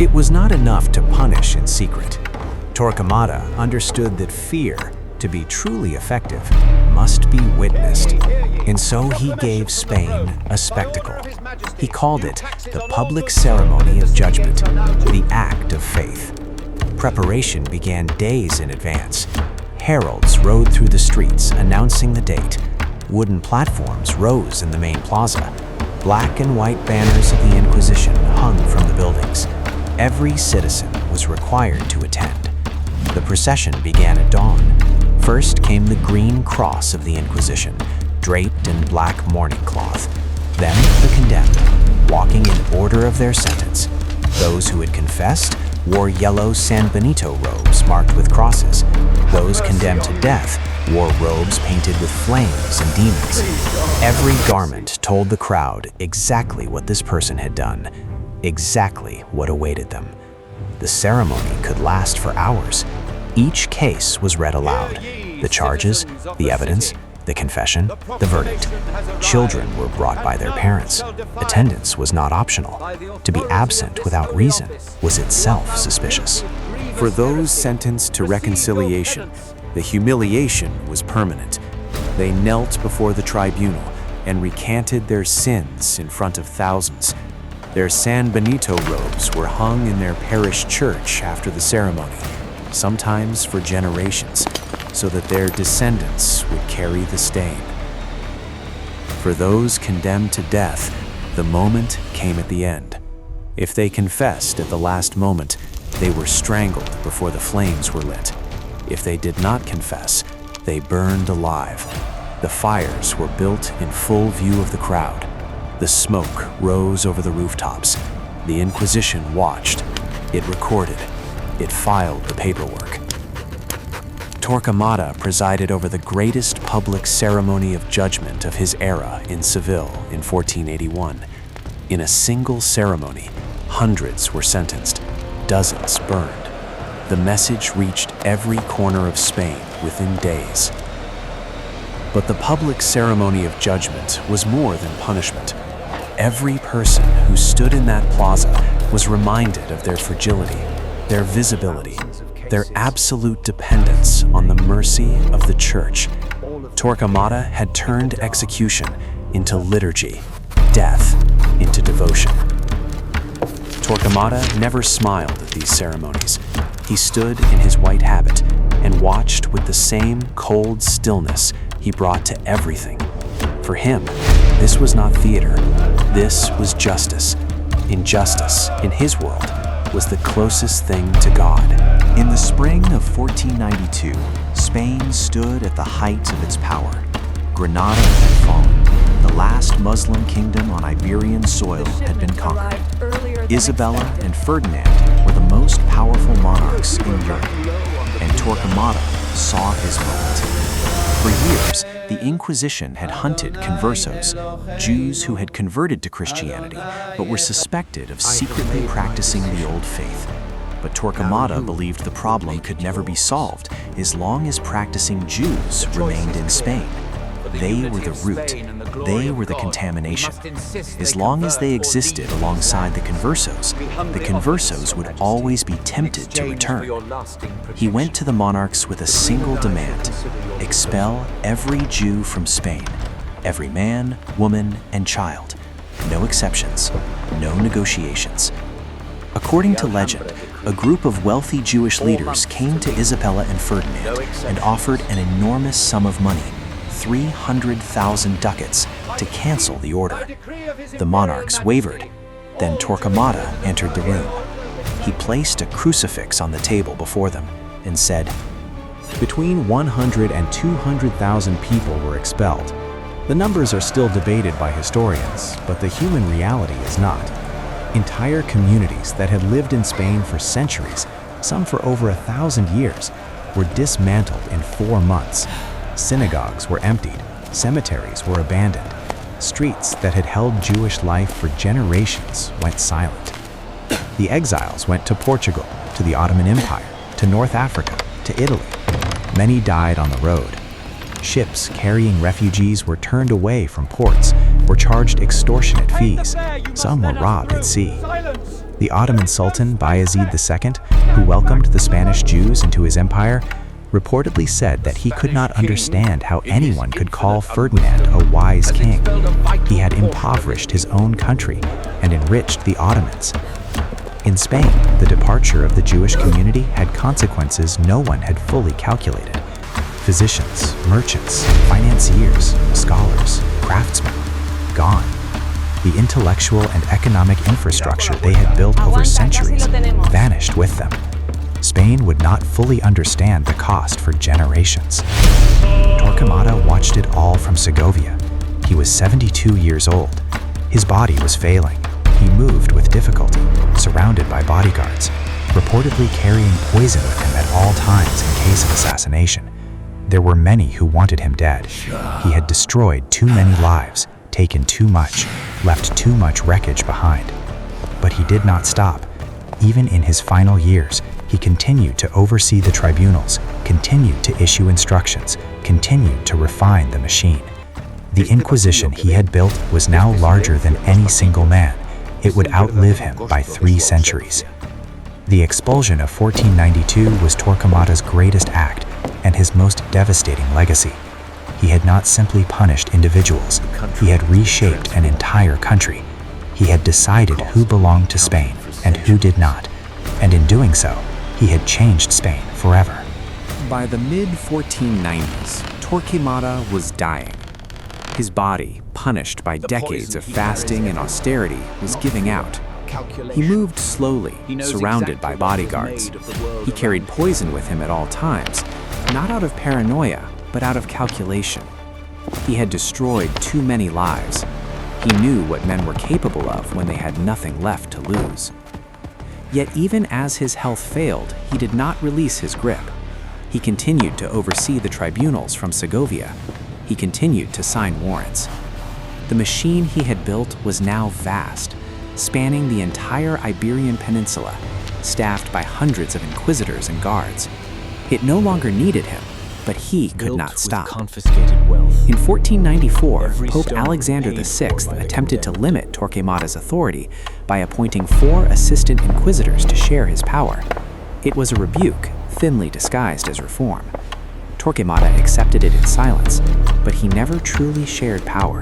It was not enough to punish in secret. Torquemada understood that fear, to be truly effective, must be witnessed. And so he gave Spain a spectacle. He called it the public ceremony of judgment, the act of faith. Preparation began days in advance. Heralds rode through the streets announcing the date. Wooden platforms rose in the main plaza. Black and white banners of the Inquisition hung from the buildings. Every citizen was required to attend. The procession began at dawn. First came the green cross of the Inquisition, draped in black mourning cloth. Then the condemned, walking in order of their sentence. Those who had confessed wore yellow San Benito robes marked with crosses. Those condemned to death wore robes painted with flames and demons. Every garment told the crowd exactly what this person had done, exactly what awaited them. The ceremony could last for hours. Each case was read aloud. The charges, the evidence, the confession, the verdict. Children were brought by their parents. Attendance was not optional. To be absent without reason was itself suspicious. For those sentenced to reconciliation, the humiliation was permanent. They knelt before the tribunal and recanted their sins in front of thousands. Their San Benito robes were hung in their parish church after the ceremony, sometimes for generations, so that their descendants would carry the stain. For those condemned to death, the moment came at the end. If they confessed at the last moment, they were strangled before the flames were lit. If they did not confess, they burned alive. The fires were built in full view of the crowd. The smoke rose over the rooftops. The Inquisition watched. It recorded. It filed the paperwork. Torquemada presided over the greatest public ceremony of judgment of his era in Seville in 1481. In a single ceremony, hundreds were sentenced, dozens burned. The message reached every corner of Spain within days. But the public ceremony of judgment was more than punishment. Every person who stood in that plaza was reminded of their fragility, their visibility, their absolute dependence on the mercy of the Church. Torquemada had turned execution into liturgy, death into devotion. Torquemada never smiled at these ceremonies. He stood in his white habit and watched with the same cold stillness he brought to everything. For him, this was not theater. This was justice. Injustice, in his world, was the closest thing to God. In the spring of 1492, Spain stood at the height of its power. Granada had fallen. The last Muslim kingdom on Iberian soil had been conquered. Isabella and Ferdinand were the most powerful monarchs in Europe, and Torquemada saw his moment. For years, the Inquisition had hunted conversos, Jews who had converted to Christianity but were suspected of secretly practicing the old faith. But Torquemada believed the problem could never be solved as long as practicing Jews remained in Spain. They were the root. They were the contamination. As long as they existed alongside the conversos would always be tempted to return. He went to the monarchs with a single demand: expel every Jew from Spain, every man, woman, and child. No exceptions, no negotiations. According to legend, a group of wealthy Jewish leaders came to Isabella and Ferdinand and offered an enormous sum of money, 300,000 ducats, to cancel the order. The monarchs wavered. Then Torquemada entered the room. He placed a crucifix on the table before them and said, "Between 100 and 200,000 people were expelled. The numbers are still debated by historians, but the human reality is not. Entire communities that had lived in Spain for centuries, some for over 1,000 years, were dismantled in 4 months. Synagogues were emptied, cemeteries were abandoned. Streets that had held Jewish life for generations went silent. The exiles went to Portugal, to the Ottoman Empire, to North Africa, to Italy. Many died on the road. Ships carrying refugees were turned away from ports or charged extortionate fees. Some were robbed at sea. The Ottoman Sultan Bayezid II, who welcomed the Spanish Jews into his empire, reportedly said that he could not understand how anyone could call Ferdinand a wise king. He had impoverished his own country and enriched the Ottomans. In Spain, the departure of the Jewish community had consequences no one had fully calculated. Physicians, merchants, financiers, scholars, craftsmen, gone. The intellectual and economic infrastructure they had built over centuries vanished with them. Spain would not fully understand the cost for generations. Torquemada watched it all from Segovia. He was 72 years old. His body was failing. He moved with difficulty, surrounded by bodyguards, reportedly carrying poison with him at all times in case of assassination. There were many who wanted him dead. He had destroyed too many lives, taken too much, left too much wreckage behind. But he did not stop. Even in his final years, he continued to oversee the tribunals, continued to issue instructions, continued to refine the machine. The Inquisition he had built was now larger than any single man. It would outlive him by 3 centuries. The expulsion of 1492 was Torquemada's greatest act and his most devastating legacy. He had not simply punished individuals, he had reshaped an entire country. He had decided who belonged to Spain and who did not, and in doing so, he had changed Spain forever. By the mid-1490s, Torquemada was dying. His body, punished by decades of fasting and austerity, was giving out. He moved slowly, surrounded by bodyguards. He carried poison with him at all times, not out of paranoia, but out of calculation. He had destroyed too many lives. He knew what men were capable of when they had nothing left to lose. Yet even as his health failed, he did not release his grip. He continued to oversee the tribunals from Segovia. He continued to sign warrants. The machine he had built was now vast, spanning the entire Iberian Peninsula, staffed by hundreds of inquisitors and guards. It no longer needed him, but he could not stop. In 1494, Pope Alexander VI attempted to limit Torquemada's authority by appointing 4 assistant inquisitors to share his power. It was a rebuke, thinly disguised as reform. Torquemada accepted it in silence, but he never truly shared power.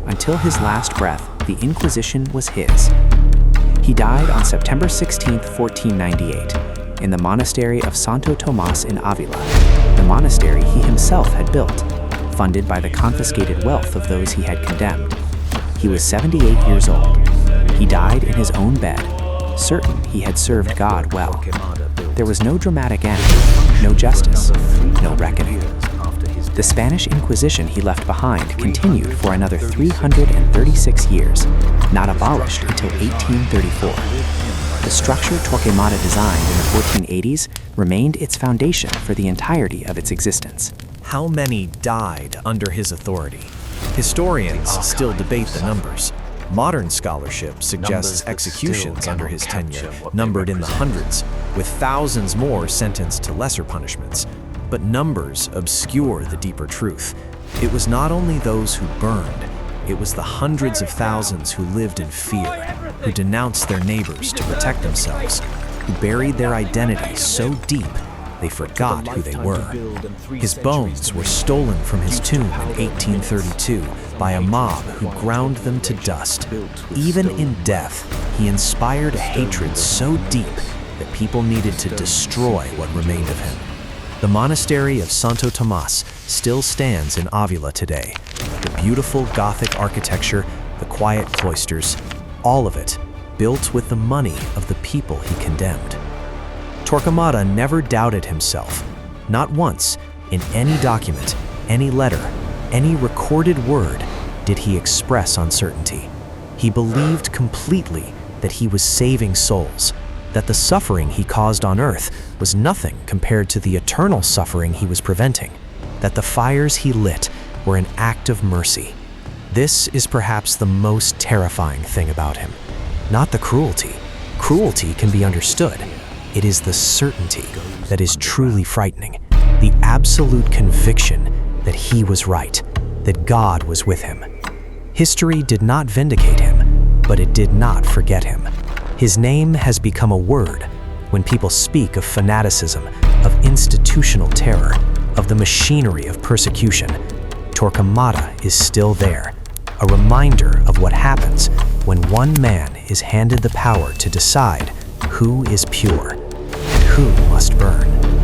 Until his last breath, the Inquisition was his. He died on September 16, 1498, in the monastery of Santo Tomas in Avila, the monastery he himself had built, funded by the confiscated wealth of those he had condemned. He was 78 years old. He died in his own bed, certain he had served God well. There was no dramatic end, no justice, no reckoning. The Spanish Inquisition he left behind continued for another 336 years, not abolished until 1834. The structure Torquemada designed in the 1480s remained its foundation for the entirety of its existence. How many died under his authority? Historians still debate the numbers. Modern scholarship suggests executions under his tenure numbered in the hundreds, with thousands more sentenced to lesser punishments. But numbers obscure the deeper truth. It was not only those who burned, it was the hundreds of thousands who lived in fear, who denounced their neighbors to protect themselves, who buried their identity so deep they forgot who they were. His bones were stolen from his tomb in 1832 by a mob who ground them to dust. Even in death, he inspired a hatred so deep that people needed to destroy what remained of him. The monastery of Santo Tomas still stands in Avila today. The beautiful Gothic architecture, the quiet cloisters, all of it built with the money of the people he condemned. Torquemada never doubted himself. Not once, in any document, any letter, any recorded word, did he express uncertainty. He believed completely that he was saving souls, that the suffering he caused on earth was nothing compared to the eternal suffering he was preventing, that the fires he lit were an act of mercy. This is perhaps the most terrifying thing about him. Not the cruelty. Cruelty can be understood. It is the certainty that is truly frightening, the absolute conviction that he was right, that God was with him. History did not vindicate him, but it did not forget him. His name has become a word when people speak of fanaticism, of institutional terror, of the machinery of persecution. Torquemada is still there, a reminder of what happens when one man is handed the power to decide who is pure and who must burn.